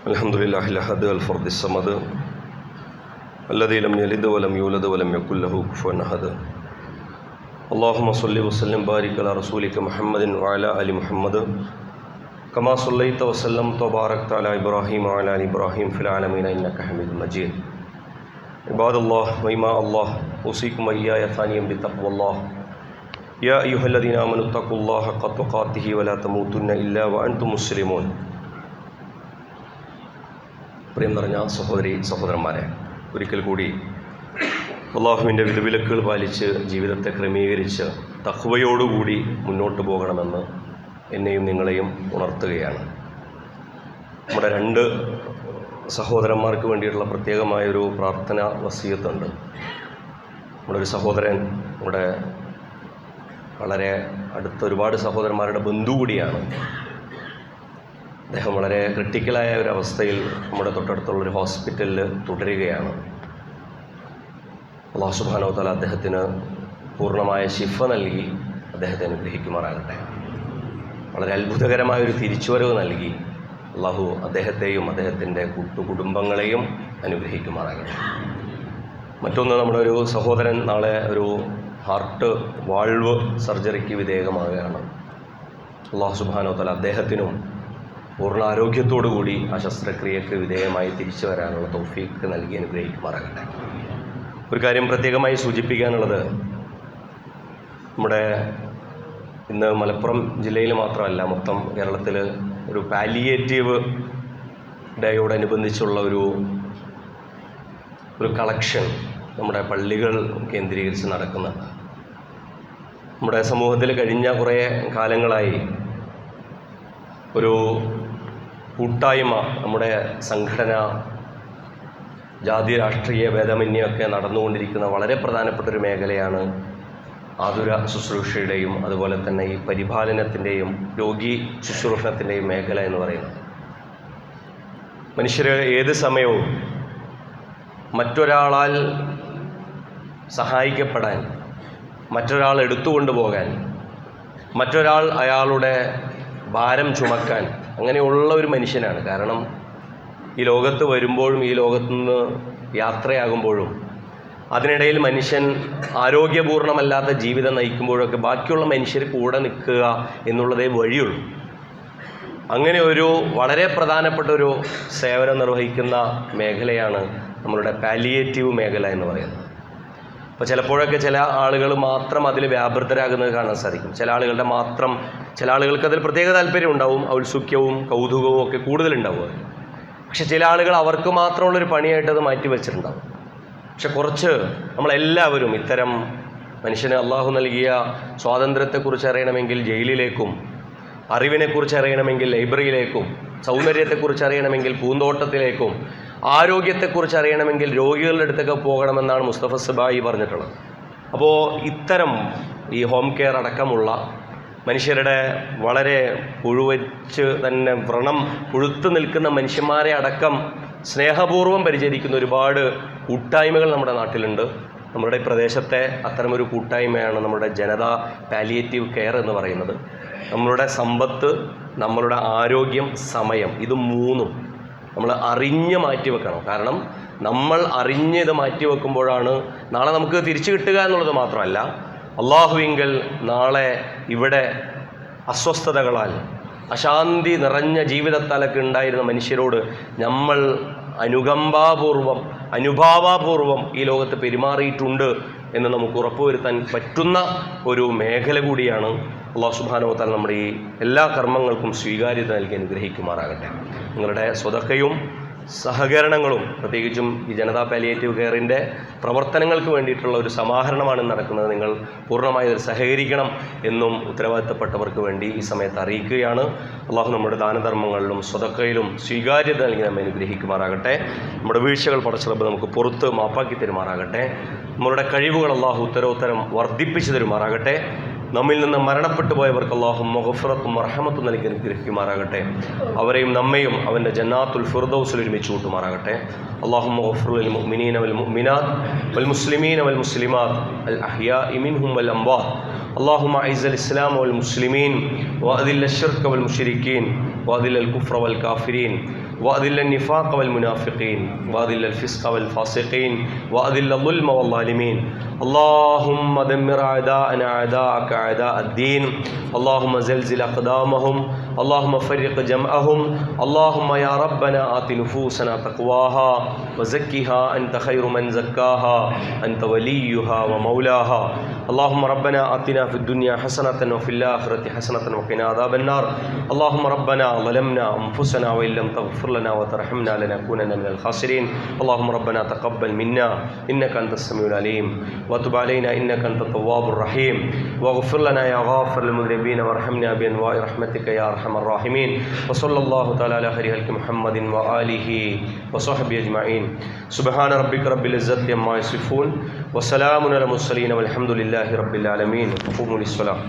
അൽഹംദുലില്ലാഹിൽ അഹദ് അൽ ഫർദിസ് സമദ് അല്ലദീ ലം യലിദ് വലം യൂലദ് വലം യകുൽ ലഹു കുഫുവൻ അഹദ്. അല്ലാഹുമ്മ സ്വല്ലി വസല്ലിം ബാരിക് അലാ റസൂലിക മുഹമ്മദിൻ വഅലാ അലി മുഹമ്മദ് കമാ സ്വല്ലൈത വസല്ലംത വബാറക്ത അലാ ഇബ്രാഹീം വഅലാ അലി ഇബ്രാഹീം ഫിൽ ആലമീന ഇന്നക ഹമീദും മജീദ്. ഇബാദല്ലാഹ് വഇമാ അല്ലാഹ് ഉസീകും വഇയ്യായ സാനിയം ബിത്തഖ്വല്ലാഹ് യാ അയ്യുഹല്ലദീന ആമനൂ തഖുല്ലാഹ ഹഖ്ക തുഖാതിഹി വലാ തമൂതുന്ന ഇല്ലാ വഅൻതും മുസ്ലിമൂൻ. പ്രിയം നിറഞ്ഞ സഹോദരന്മാരെ, ഒരിക്കൽ കൂടി അല്ലാഹുവിൻ്റെ വിധിവിലക്കുകൾ പാലിച്ച് ജീവിതത്തെ ക്രമീകരിച്ച് തഖ്വയോടുകൂടി മുന്നോട്ട് പോകണമെന്ന് എന്നെയും നിങ്ങളെയും ഉണർത്തുകയാണ്. നമ്മുടെ രണ്ട് സഹോദരന്മാർക്ക് വേണ്ടിയിട്ടുള്ള പ്രത്യേകമായൊരു പ്രാർത്ഥന വസിയത്തുണ്ട്. നമ്മുടെ ഒരു സഹോദരൻ, നമ്മുടെ വളരെ അടുത്ത ഒരുപാട് സഹോദരന്മാരുടെ ബന്ധു കൂടിയാണ്. അദ്ദേഹം വളരെ ക്രിട്ടിക്കലായ ഒരു അവസ്ഥയിൽ നമ്മുടെ തൊട്ടടുത്തുള്ളൊരു ഹോസ്പിറ്റലിൽ തുടരുകയാണ്. അല്ലാഹു സുബ്ഹാനഹു വ തആല അദ്ദേഹത്തിന് പൂർണ്ണമായ ശിഫ നൽകി അദ്ദേഹത്തെ അനുഗ്രഹിക്കുമാറാകട്ടെ. വളരെ അത്ഭുതകരമായൊരു തിരിച്ചുവരവ് നൽകി അല്ലാഹു അദ്ദേഹത്തെയും അദ്ദേഹത്തിൻ്റെ കുടുംബങ്ങളെയും അനുഗ്രഹിക്കുമാറാകട്ടെ. മറ്റൊന്ന്, നമ്മുടെ ഒരു സഹോദരൻ നാളെ ഒരു ഹാർട്ട് വാൾവ് സർജറിക്ക് വിധേയമാവുകയാണ്. അല്ലാഹു സുബ്ഹാനഹു വ തആല അദ്ദേഹത്തിനും പൂർണ്ണ ആരോഗ്യത്തോടു കൂടി ആ ശസ്ത്രക്രിയക്ക് വിധേയമായി തിരിച്ചു വരാനുള്ള തൗഫീഖ് നൽകി അനുഗ്രഹിക്കുമാറാകട്ടെ. ഒരു കാര്യം പ്രത്യേകമായി സൂചിപ്പിക്കാനുള്ളത്, നമ്മുടെ ഇന്ന് മലപ്പുറം ജില്ലയിൽ മാത്രമല്ല, മൊത്തം കേരളത്തിൽ ഒരു പാലിയേറ്റീവ് ഡേയോടനുബന്ധിച്ചുള്ള ഒരു കളക്ഷൻ നമ്മുടെ പള്ളികൾ കേന്ദ്രീകരിച്ച് നടക്കുന്നുണ്ട്. നമ്മുടെ സമൂഹത്തിൽ കഴിഞ്ഞ കുറേ കാലങ്ങളായി ഒരു കൂട്ടായ്മ, നമ്മുടെ സംഘടന, ജാതി രാഷ്ട്രീയ ഭേദമന്യൊക്കെ നടന്നുകൊണ്ടിരിക്കുന്ന വളരെ പ്രധാനപ്പെട്ടൊരു മേഖലയാണ് ആതുര ശുശ്രൂഷയുടെയും അതുപോലെ തന്നെ ഈ പരിപാലനത്തിൻ്റെയും രോഗി ശുശ്രൂഷണത്തിൻ്റെയും മേഖല എന്ന് പറയുന്നത്. മനുഷ്യർ ഏത് സമയവും മറ്റൊരാളാൽ സഹായിക്കപ്പെടാൻ, മറ്റൊരാൾ എടുത്തുകൊണ്ടുപോകാൻ, മറ്റൊരാൾ അയാളുടെ ഭാരം ചുമക്കാൻ അങ്ങനെയുള്ള ഒരു മനുഷ്യനാണ്. കാരണം ഈ ലോകത്ത് വരുമ്പോഴും ഈ ലോകത്തു നിന്ന് യാത്രയാകുമ്പോഴും അതിനിടയിൽ മനുഷ്യൻ ആരോഗ്യപൂർണ്ണമല്ലാത്ത ജീവിതം നയിക്കുമ്പോഴൊക്കെ ബാക്കിയുള്ള മനുഷ്യർ കൂടെ നിൽക്കുക എന്നുള്ളതേ വഴിയുള്ളൂ. അങ്ങനെ ഒരു വളരെ പ്രധാനപ്പെട്ട ഒരു സേവനം നിർവഹിക്കുന്ന മേഖലയാണ് നമ്മളുടെ പാലിയേറ്റീവ് മേഖല എന്ന് പറയുന്നത്. അപ്പോൾ ചിലപ്പോഴൊക്കെ ചില ആളുകൾ മാത്രം അതിൽ വ്യാപൃതരാകുന്നത് കാണാൻ സാധിക്കും. ചില ആളുകൾക്ക് അതിൽ പ്രത്യേക താല്പര്യം ഉണ്ടാവും, ഔത്സുക്യവും കൗതുകവും ഒക്കെ കൂടുതലുണ്ടാവുക. പക്ഷെ ചില ആളുകൾ അവർക്ക് മാത്രമുള്ളൊരു പണിയായിട്ട് അത് മാറ്റി വെച്ചിട്ടുണ്ടാവും. പക്ഷെ കുറച്ച് നമ്മളെല്ലാവരും ഇത്തരം മനുഷ്യന് അള്ളാഹു നൽകിയ സ്വാതന്ത്ര്യത്തെക്കുറിച്ച് അറിയണമെങ്കിൽ ജയിലിലേക്കും, അറിവിനെക്കുറിച്ച് അറിയണമെങ്കിൽ ലൈബ്രറിയിലേക്കും, സൗന്ദര്യത്തെക്കുറിച്ച് അറിയണമെങ്കിൽ പൂന്തോട്ടത്തിലേക്കും, ആരോഗ്യത്തെക്കുറിച്ച് അറിയണമെങ്കിൽ രോഗികളുടെ അടുത്തൊക്കെ പോകണമെന്നാണ് മുസ്തഫ സബായി പറഞ്ഞിട്ടുള്ളത്. അപ്പോൾ ഇത്തരം ഈ ഹോം കെയർ അടക്കമുള്ള മനുഷ്യരുടെ വളരെ പുഴുവച്ച് തന്നെ വ്രണം പുഴുത്തു നിൽക്കുന്ന മനുഷ്യന്മാരെ അടക്കം സ്നേഹപൂർവ്വം പരിചരിക്കുന്ന ഒരുപാട് കൂട്ടായ്മകൾ നമ്മുടെ നാട്ടിലുണ്ട്. നമ്മുടെ പ്രദേശത്തെ അത്തരമൊരു കൂട്ടായ്മയാണ് നമ്മുടെ ജനതാ പാലിയേറ്റീവ് കെയർ എന്ന് പറയുന്നത്. നമ്മളുടെ സമ്പത്ത്, നമ്മളുടെ ആരോഗ്യം, സമയം, ഇത് മൂന്നും നമ്മൾ അറിഞ്ഞ് മാറ്റിവെക്കണം. കാരണം നമ്മൾ അറിഞ്ഞ് ഇത് മാറ്റിവെക്കുമ്പോഴാണ് നാളെ നമുക്ക് തിരിച്ചു കിട്ടുക എന്നുള്ളത് മാത്രമല്ല, അള്ളാഹുവിങ്കൽ നാളെ ഇവിടെ അസ്വസ്ഥതകളാൽ അശാന്തി നിറഞ്ഞ ജീവിതത്താലൊക്കെ ഉണ്ടായിരുന്ന മനുഷ്യരോട് നമ്മൾ അനുഭാവപൂർവം ഈ ലോകത്ത് പെരുമാറിയിട്ടുണ്ട് എന്ന് നമുക്ക് ഉറപ്പുവരുത്താൻ പറ്റുന്ന ഒരു മേഖല കൂടിയാണ്. അല്ലാഹു സുബ്ഹാനഹു വ തആല നമ്മുടെ ഈ എല്ലാ കർമ്മങ്ങൾക്കും സ്വീകാര്യത നൽകി അനുഗ്രഹിക്കുമാറാകട്ടെ. നിങ്ങളുടെ സ്വതക്കയും സഹകരണങ്ങളും, പ്രത്യേകിച്ചും ഈ ജനതാ പാലിയേറ്റീവ് കെയറിൻ്റെ പ്രവർത്തനങ്ങൾക്ക് വേണ്ടിയിട്ടുള്ള ഒരു സമാഹരണമാണ് നടക്കുന്നത്. നിങ്ങൾ പൂർണ്ണമായി അതിൽ സഹകരിക്കണം എന്നും ഉത്തരവാദിത്തപ്പെട്ടവർക്ക് വേണ്ടി ഈ സമയത്ത് അറിയിക്കുകയാണ്. അള്ളാഹു നമ്മുടെ ദാനധർമ്മങ്ങളിലും സ്വതക്കയിലും സ്വീകാര്യത നൽകി നമ്മെ അനുഗ്രഹിക്കുമാറാകട്ടെ. നമ്മുടെ വീഴ്ചകൾ പടച്ച റബ്ബ് നമുക്ക് പുറത്ത് മാപ്പാക്കി തരുമാറാകട്ടെ. നമ്മളുടെ കഴിവുകൾ അള്ളാഹു ഉത്തരോത്തരം വർദ്ധിപ്പിച്ചു തരുമാറാകട്ടെ. നമ്മിൽ നിന്ന് മരണപ്പെട്ടു പോയവർക്ക് അല്ലാഹു മഗ്ഫിറത്തും റഹ്മത്തും നൽകി അനുഗ്രഹിക്കുമാറാകട്ടെ. അവരെയും നമ്മയും അവൻ്റെ ജന്നാത്തുൽ ഫിർദൗസിൽ ഒരുമിച്ച് കൂട്ടുമാറാകട്ടെ. അല്ലാഹുമ്മ ഗഫിർ ലിൽ മുഅ്മിനീന വൽ മുഅ്മിനാത്ത് വൽ മുസ്ലിമീന വൽ മുസ്ലിമാത്ത് അൽ അഹ്യാഇ മിൻഹും വൽ അംവാത്ത്. اللهم أعز الإسلام والمسلمين وأذل الشرك والمشركين وأذل الكفر والكافرين وأذل النفاق والمنافقين وأذل الفسق والفاسقين وأذل الظلم والظالمين. اللهم دمر أعداءنا أعداءك أعداء الدين. اللهم زلزل أقدامهم. اللهم فرق جمعهم. اللهم يا ربنا آت نفوسنا تقواها وزكها أنت خير من زكاها أنت وليها ومولاها. اللهم ربنا آتنا في الدنيا حسنة وفي الآخرة حسنة وقنا عذاب النار. اللهم ربنا ظلمنا أنفسنا وإن لم تغفر لنا وترحمنا لنكونن من الخاسرين. اللهم ربنا تقبل منا إنك أنت السميع العليم وتب علينا إنك أنت التواب الرحيم واغفر لنا يا غافر للمذنبين وارحمنا بأنواع رحمتك يا أرحم الراحمين. وصلى الله تعالى على خير خلق محمد وآله وصحبه أجمعين. سبحان ربك رب العزة عما يصفون وسلام على المرسلين والحمد لله رب العالمين. قوموا للصلاة.